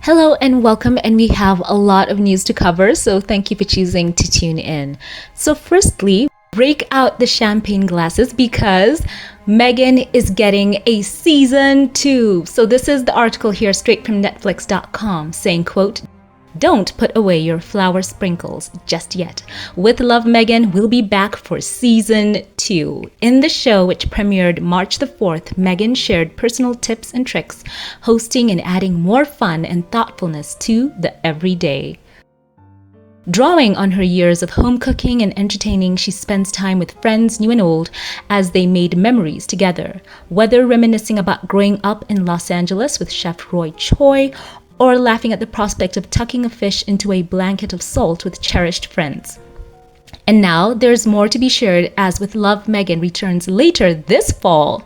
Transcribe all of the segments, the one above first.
Hello and welcome, and we have a lot of news to cover, so thank you for choosing to tune in. So firstly, break out the champagne glasses because Meghan is getting a season 2. So this is the article here straight from Netflix.com saying, quote, "Don't put away your flower sprinkles just yet. With Love, Meghan will be back for season 2. In the show, which premiered March the 4th, Meghan shared personal tips and tricks, hosting and adding more fun and thoughtfulness to the everyday. Drawing on her years of home cooking and entertaining, she spends time with friends new and old as they made memories together, whether reminiscing about growing up in Los Angeles with Chef Roy Choi or laughing at the prospect of tucking a fish into a blanket of salt with cherished friends. And now there's more to be shared as With Love, Meghan returns later this fall.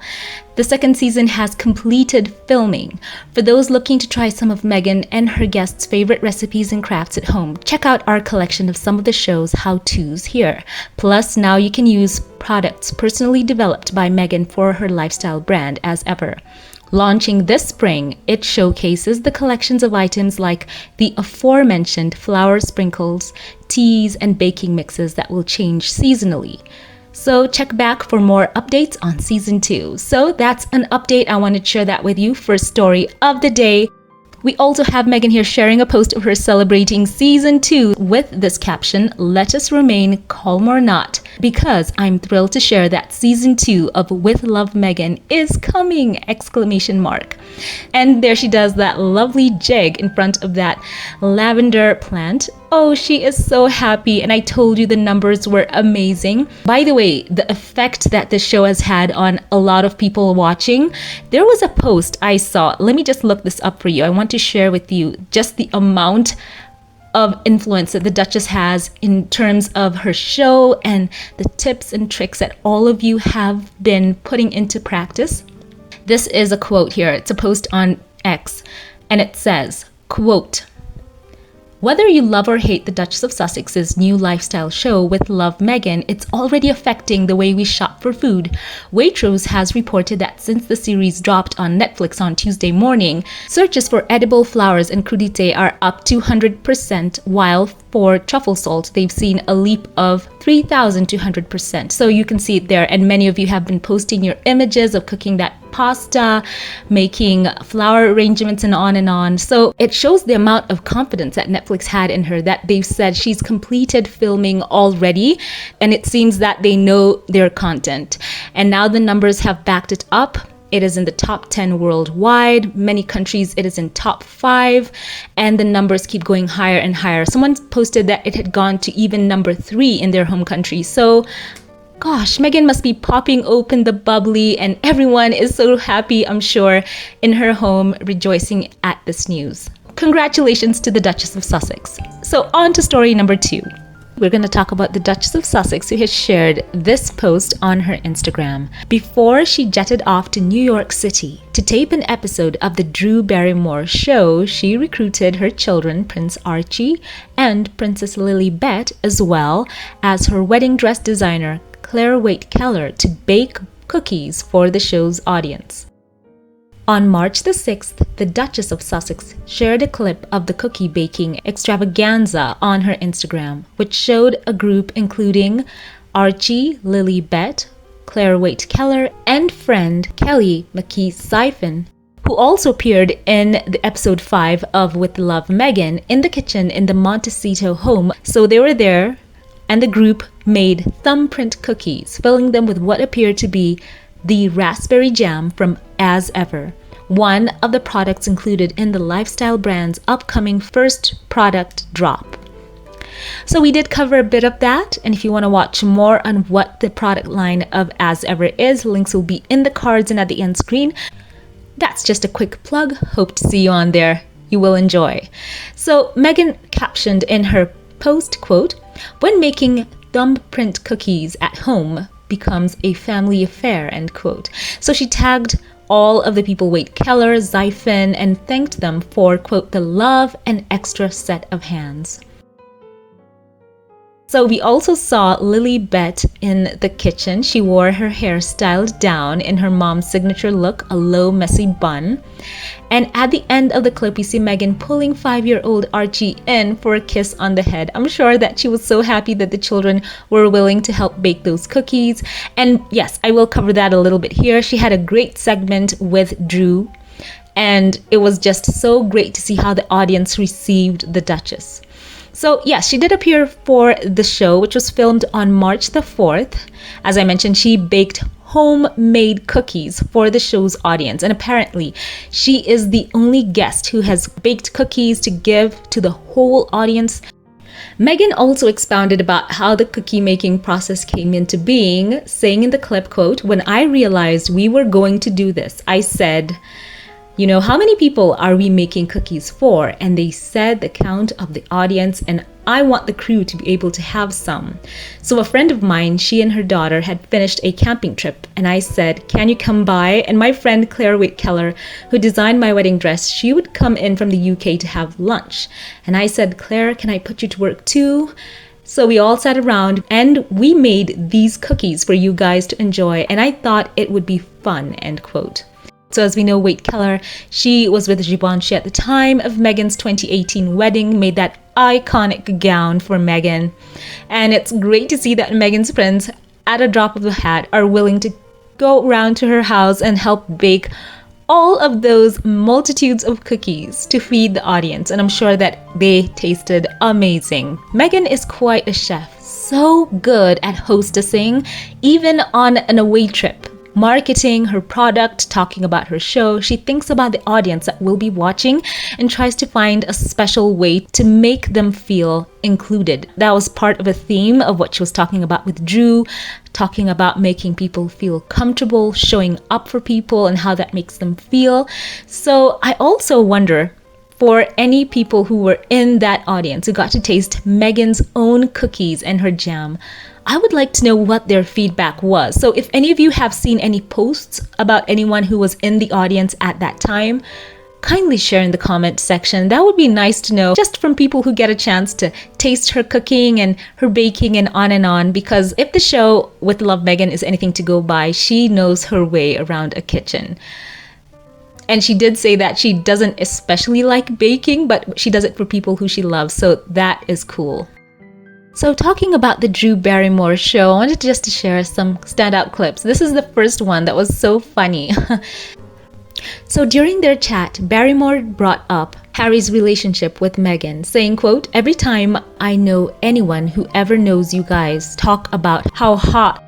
The second season has completed filming. For those looking to try some of Meghan and her guests' favorite recipes and crafts at home, check out our collection of some of the show's how-tos here. Plus, now you can use products personally developed by Meghan for her lifestyle brand as ever. Launching this spring, it showcases the collections of items like the aforementioned flower sprinkles, teas, and baking mixes that will change seasonally. So check back for more updates on season 2. So that's an update. I wanted to share that with you. First story of the day. We also have Meghan here sharing a post of her celebrating season 2 with this caption, "Let us remain calm or not, because I'm thrilled to share that season 2 of With Love, Meghan is coming!" Exclamation mark. And there she does that lovely jig in front of that lavender plant. Oh, she is so happy, and I told you the numbers were amazing. By the way, the effect that this show has had on a lot of people watching, there was a post I saw. Let me just look this up for you. I want to share with you just the amount of influence that the Duchess has in terms of her show and the tips and tricks that all of you have been putting into practice. This is a quote here. It's a post on X, and it says, quote, "Whether you love or hate the Duchess of Sussex's new lifestyle show With Love, Meghan, it's already affecting the way we shop for food. Waitrose has reported that since the series dropped on Netflix on Tuesday morning, searches for edible flowers and crudité are up 200%, while for truffle salt, they've seen a leap of 3,200%. So you can see it there, and many of you have been posting your images of cooking that pasta, making flower arrangements, and on and on. So it shows the amount of confidence that Netflix had in her, that they've said she's completed filming already, and it seems that they know their content. And now the numbers have backed it up. It is in the top 10 worldwide. Many countries, it is in top 5, and the numbers keep going higher and higher. Someone posted that it had gone to even number 3 in their home country. So gosh, Meghan must be popping open the bubbly, and everyone is so happy, I'm sure, in her home, rejoicing at this news. Congratulations to the Duchess of Sussex. So on to story number 2. We're going to talk about the Duchess of Sussex, who has shared this post on her Instagram. Before she jetted off to New York City to tape an episode of the Drew Barrymore show, she recruited her children, Prince Archie and Princess Lilibet, as well as her wedding dress designer, Claire Waite-Keller, to bake cookies for the show's audience. On March the 6th, the Duchess of Sussex shared a clip of the cookie baking extravaganza on her Instagram, which showed a group including Archie, Lilibet, Claire Waite-Keller, and friend Kelly McKee-Siphon, who also appeared in the episode 5 of With Love, Meghan, in the kitchen in the Montecito home. So they were there, and the group made thumbprint cookies, filling them with what appeared to be the raspberry jam from As Ever, one of the products included in the lifestyle brand's upcoming first product drop. So we did cover a bit of that, and if you want to watch more on what the product line of As Ever is, links will be in the cards and at the end screen. That's just a quick plug. Hope to see you on there. You will enjoy. So Meghan captioned in her post, quote, "When making thumbprint cookies at home becomes a family affair," end quote. So she tagged all of the people, Waite-Keller, Siphon, and thanked them for, quote, "the love and extra set of hands." So we also saw Lilibet in the kitchen. She wore her hair styled down in her mom's signature look, a low, messy bun. And at the end of the clip, we see Meghan pulling 5-year-old Archie in for a kiss on the head. I'm sure that she was so happy that the children were willing to help bake those cookies. And yes, I will cover that a little bit here. She had a great segment with Drew, and it was just so great to see how the audience received the Duchess. So yes, she did appear for the show, which was filmed on March the 4th. As I mentioned, she baked homemade cookies for the show's audience. And apparently, she is the only guest who has baked cookies to give to the whole audience. Meghan also expounded about how the cookie making process came into being, saying in the clip, quote, "When I realized we were going to do this, I said, you know, how many people are we making cookies for?" And they said the count of the audience, and I want the crew to be able to have some. So a friend of mine, she and her daughter had finished a camping trip, and I said, "Can you come by?" And my friend Claire Waite-Keller, who designed my wedding dress, she would come in from the UK to have lunch. And I said, "Claire, can I put you to work too?" So we all sat around and we made these cookies for you guys to enjoy, and I thought it would be fun, end quote. So as we know, Waite-Keller, she was with Givenchy at the time of Meghan's 2018 wedding, made that iconic gown for Meghan. And it's great to see that Meghan's friends, at a drop of a hat, are willing to go around to her house and help bake all of those multitudes of cookies to feed the audience. And I'm sure that they tasted amazing. Meghan is quite a chef, so good at hostessing, even on an away trip. Marketing her product, talking about her show. She thinks about the audience that will be watching and tries to find a special way to make them feel included. That was part of a theme of what she was talking about with Drew, talking about making people feel comfortable, showing up for people and how that makes them feel. So I also wonder, for any people who were in that audience who got to taste Meghan's own cookies and her jam, I would like to know what their feedback was. So if any of you have seen any posts about anyone who was in the audience at that time, kindly share in the comment section. That would be nice to know, just from people who get a chance to taste her cooking and her baking and on, because if the show with Love Meghan is anything to go by, she knows her way around a kitchen. And she did say that she doesn't especially like baking, but she does it for people who she loves. So that is cool. So talking about the Drew Barrymore show, I wanted just to share some standout clips. This is the first one that was so funny. So during their chat, Barrymore brought up Harry's relationship with Meghan, saying, quote, "Every time I know anyone who ever knows you guys talk about how hot,"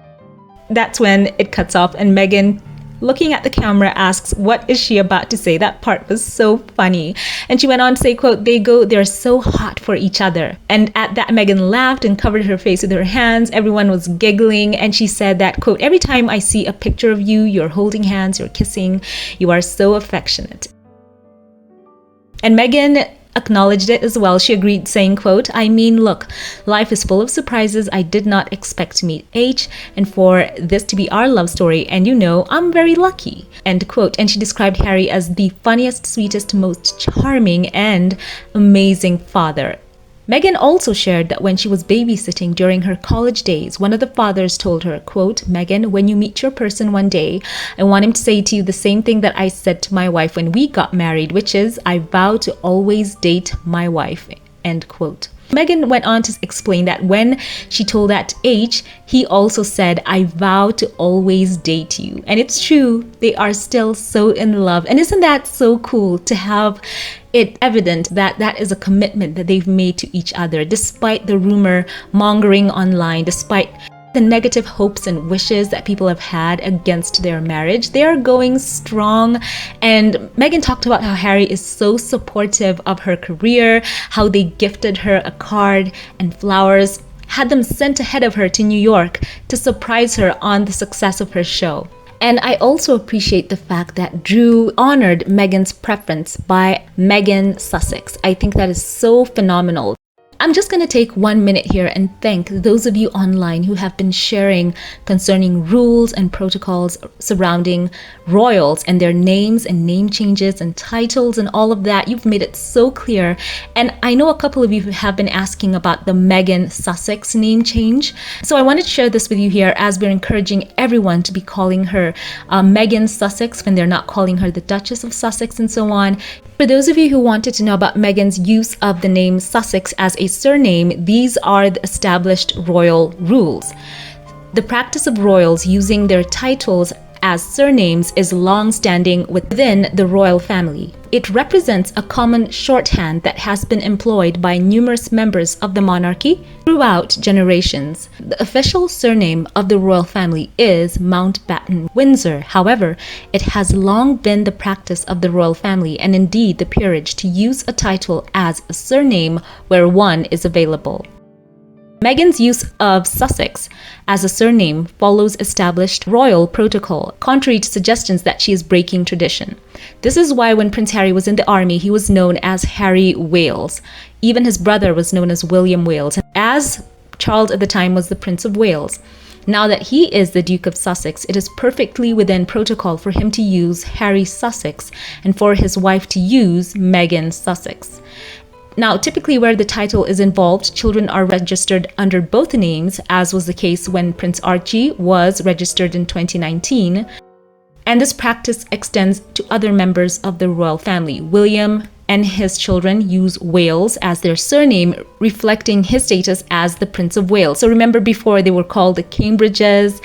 that's when it cuts off and Meghan, looking at the camera, asks, what is she about to say? That part was so funny. And she went on to say, quote, they're so hot for each other. And at that, Meghan laughed and covered her face with her hands. Everyone was giggling. And she said that, quote, "Every time I see a picture of you, you're holding hands, you're kissing, you are so affectionate." And Meghan acknowledged it as well. She agreed, saying, quote, "I mean, look, life is full of surprises. I did not expect to meet H and for this to be our love story. And you know, I'm very lucky," end quote. And she described Harry as the funniest, sweetest, most charming and amazing father. Meghan also shared that when she was babysitting during her college days, one of the fathers told her, quote, "Meghan, when you meet your person one day, I want him to say to you the same thing that I said to my wife when we got married, which is, I vow to always date my wife," end quote. Meghan went on to explain that when she told that to H, he also said, "I vow to always date you." And it's true, they are still so in love. And isn't that so cool to have it evident that that is a commitment that they've made to each other, despite the rumor mongering online, despite the negative hopes and wishes that people have had against their marriage. They are going strong. And Meghan talked about how Harry is so supportive of her career, how they gifted her a card and flowers, had them sent ahead of her to New York to surprise her on the success of her show. And I also appreciate the fact that Drew honored Meghan's preference by Meghan Sussex. I think that is so phenomenal. I'm just going to take 1 minute here and thank those of you online who have been sharing concerning rules and protocols surrounding royals and their names and name changes and titles and all of that. You've made it so clear. And I know a couple of you have been asking about the Meghan Sussex name change. So I wanted to share this with you here, as we're encouraging everyone to be calling her Meghan Sussex when they're not calling her the Duchess of Sussex and so on. For those of you who wanted to know about Meghan's use of the name Sussex as a surname, these are the established royal rules. The practice of royals using their titles as surnames is long-standing within the royal family. It represents a common shorthand that has been employed by numerous members of the monarchy throughout generations. The official surname of the royal family is Mountbatten Windsor. However, it has long been the practice of the royal family and indeed the peerage to use a title as a surname where one is available. Meghan's use of Sussex as a surname follows established royal protocol, contrary to suggestions that she is breaking tradition. This is why when Prince Harry was in the army, he was known as Harry Wales. Even his brother was known as William Wales, as Charles at the time was the Prince of Wales. Now that he is the Duke of Sussex, it is perfectly within protocol for him to use Harry Sussex and for his wife to use Meghan Sussex. Now, typically where the title is involved, children are registered under both names, as was the case when Prince Archie was registered in 2019. And this practice extends to other members of the royal family. William and his children use Wales as their surname, reflecting his status as the Prince of Wales. So remember, before they were called the Cambridges,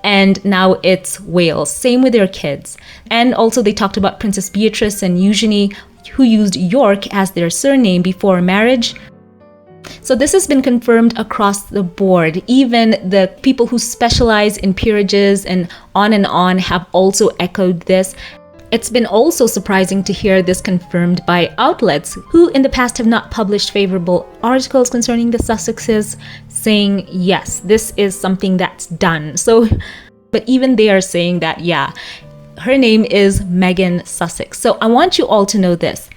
and now it's Wales. Same with their kids. And also they talked about Princess Beatrice and Eugenie, who used York as their surname before marriage. So this has been confirmed across the board. Even the people who specialize in peerages and on have also echoed this. It's been also surprising to hear this confirmed by outlets who in the past have not published favorable articles concerning the Sussexes, saying, yes, this is something that's done. So, but even they are saying that, yeah, her name is Meghan Sussex. So I want you all to know this.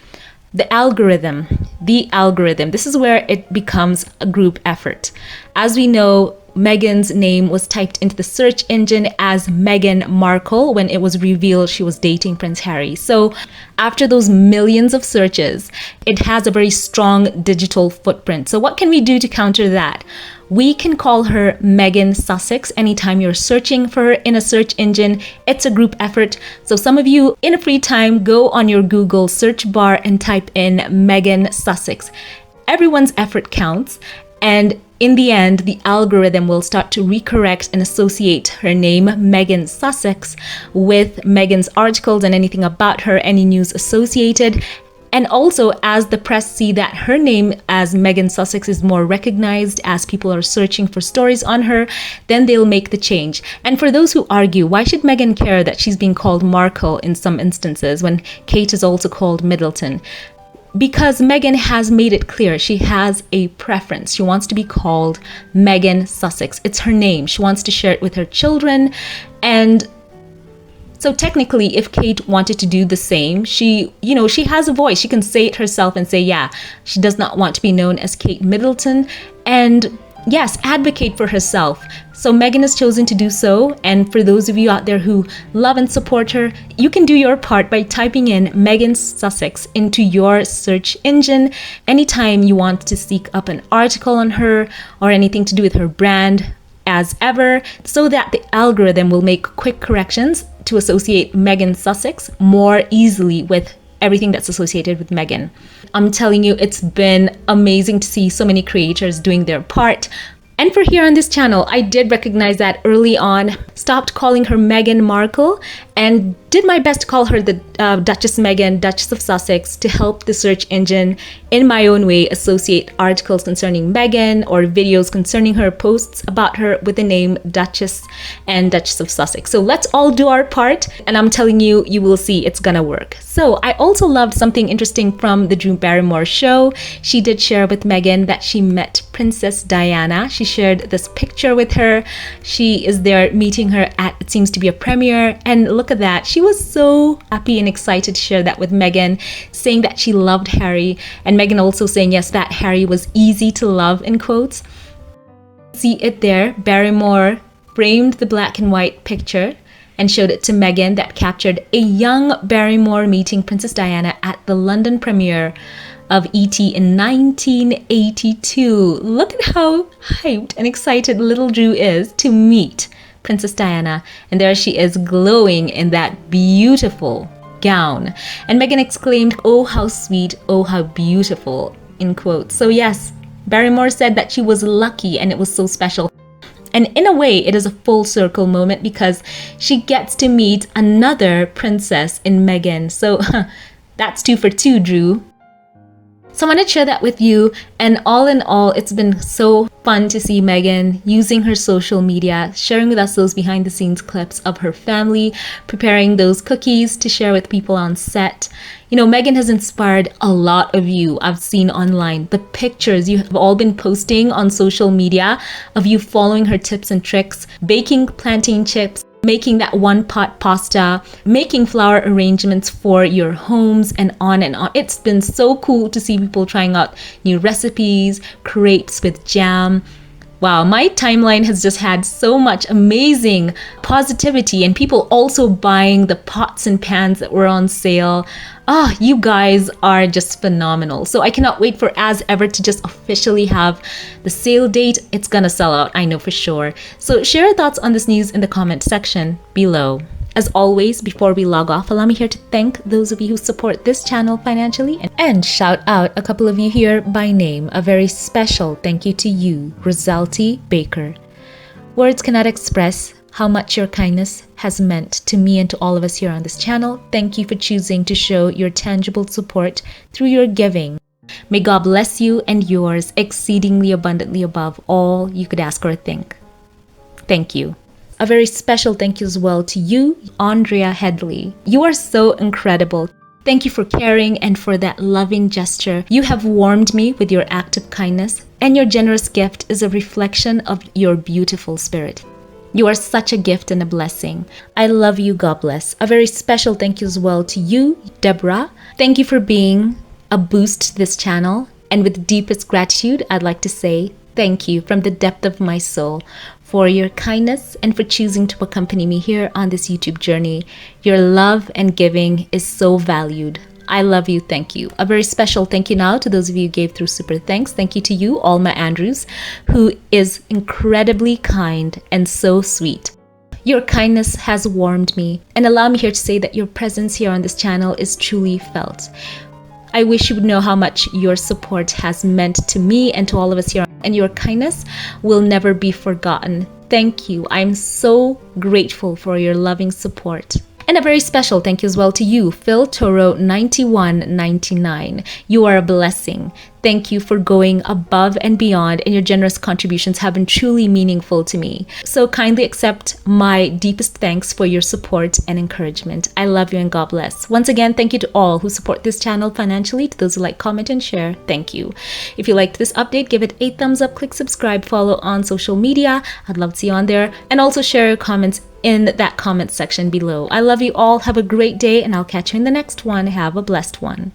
The algorithm, this is where it becomes a group effort. As we know, Meghan's name was typed into the search engine as Meghan Markle when it was revealed she was dating Prince Harry. So after those millions of searches, it has a very strong digital footprint. So what can we do to counter that? We can call her Meghan Sussex anytime you're searching for her in a search engine. It's a group effort. So some of you in a free time, go on your Google search bar and type in Meghan Sussex. Everyone's effort counts. And in the end, the algorithm will start to recorrect and associate her name, Meghan Sussex, with Meghan's articles and anything about her, any news associated. And also, as the press see that her name as Meghan Sussex is more recognized, as people are searching for stories on her, then they'll make the change. And for those who argue, why should Meghan care that she's being called Markle in some instances when Kate is also called Middleton? Because Meghan has made it clear she has a preference. She wants to be called Meghan Sussex. It's her name. She wants to share it with her children. And so technically, if Kate wanted to do the same, she has a voice. She can say it herself and say, yeah, she does not want to be known as Kate Middleton. And yes, advocate for herself. So Meghan has chosen to do so. And for those of you out there who love and support her, you can do your part by typing in Meghan Sussex into your search engine anytime you want to seek up an article on her or anything to do with her brand as ever, so that the algorithm will make quick corrections to associate Meghan Sussex more easily with everything that's associated with Meghan. I'm telling you, it's been amazing to see so many creators doing their part. And for here on this channel, I did recognize that early on, stopped calling her Meghan Markle and did my best to call her the Duchess Meghan, Duchess of Sussex, to help the search engine in my own way associate articles concerning Meghan or videos concerning her, posts about her with the name Duchess and Duchess of Sussex. So let's all do our part, and I'm telling you, you will see it's gonna work. So I also loved something interesting from the Drew Barrymore show. She did share with Meghan that she met Princess Diana. She shared this picture with her. She is there meeting her at, it seems to be a premiere. And look at that. She was so happy and excited to share that with Meghan, saying that she loved Harry. And Meghan also saying, yes, that Harry was easy to love, in quotes. See it there. Barrymore framed the black and white picture and showed it to Meghan, that captured a young Barrymore meeting Princess Diana at the London premiere of E.T. in 1982. Look at how hyped and excited little Drew is to meet Princess Diana. And there she is, glowing in that beautiful gown. And Meghan exclaimed, "Oh, how sweet, oh, how beautiful," in quotes. So yes, Barrymore said that she was lucky and it was so special. And in a way, it is a full circle moment because she gets to meet another princess in Meghan. So that's 2 for 2, Drew. So I wanted to share that with you. And all in all, it's been so fun to see Meghan using her social media, sharing with us those behind the scenes clips of her family, preparing those cookies to share with people on set. You know, Meghan has inspired a lot of you. I've seen online the pictures you have all been posting on social media of you following her tips and tricks, baking plantain chips, making that one pot pasta, making flower arrangements for your homes, and on and on. It's been so cool to see people trying out new recipes, crepes with jam. Wow, my timeline has just had so much amazing positivity, and people also buying the pots and pans that were on sale. Oh, you guys are just phenomenal. So I cannot wait for As Ever to just officially have the sale date. It's gonna sell out, I know for sure. So share your thoughts on this news in the comment section below. As always, before we log off, allow me here to thank those of you who support this channel financially and shout out a couple of you here by name. A very special thank you to you, Rosalty Baker. Words cannot express how much your kindness has meant to me and to all of us here on this channel. Thank you for choosing to show your tangible support through your giving. May God bless you and yours exceedingly abundantly above all you could ask or think. Thank you. A very special thank you as well to you, Andrea Headley. You are so incredible. Thank you for caring and for that loving gesture. You have warmed me with your act of kindness, and your generous gift is a reflection of your beautiful spirit. You are such a gift and a blessing. I love you. God bless. A very special thank you as well to you, Deborah. Thank you for being a boost to this channel. And with deepest gratitude, I'd like to say thank you from the depth of my soul for your kindness and for choosing to accompany me here on this YouTube journey. Your love and giving is so valued. I love you. Thank you. A very special thank you now to those of you who gave through super thanks. Thank you to you, Alma Andrews, who is incredibly kind and so sweet. Your kindness has warmed me, and allow me here to say that your presence here on this channel is truly felt. I wish you would know how much your support has meant to me and to all of us here, and your kindness will never be forgotten. Thank you. I'm so grateful for your loving support. And a very special thank you as well to you, Phil Toro 9199. You are a blessing. Thank you for going above and beyond, and your generous contributions have been truly meaningful to me. So kindly accept my deepest thanks for your support and encouragement. I love you and God bless. Once again, thank you to all who support this channel financially. To those who like, comment, and share, thank you. If you liked this update, give it a thumbs up, click subscribe, follow on social media. I'd love to see you on there. And also share your comments in that comment section below. I love you all. Have a great day, and I'll catch you in the next one. Have a blessed one.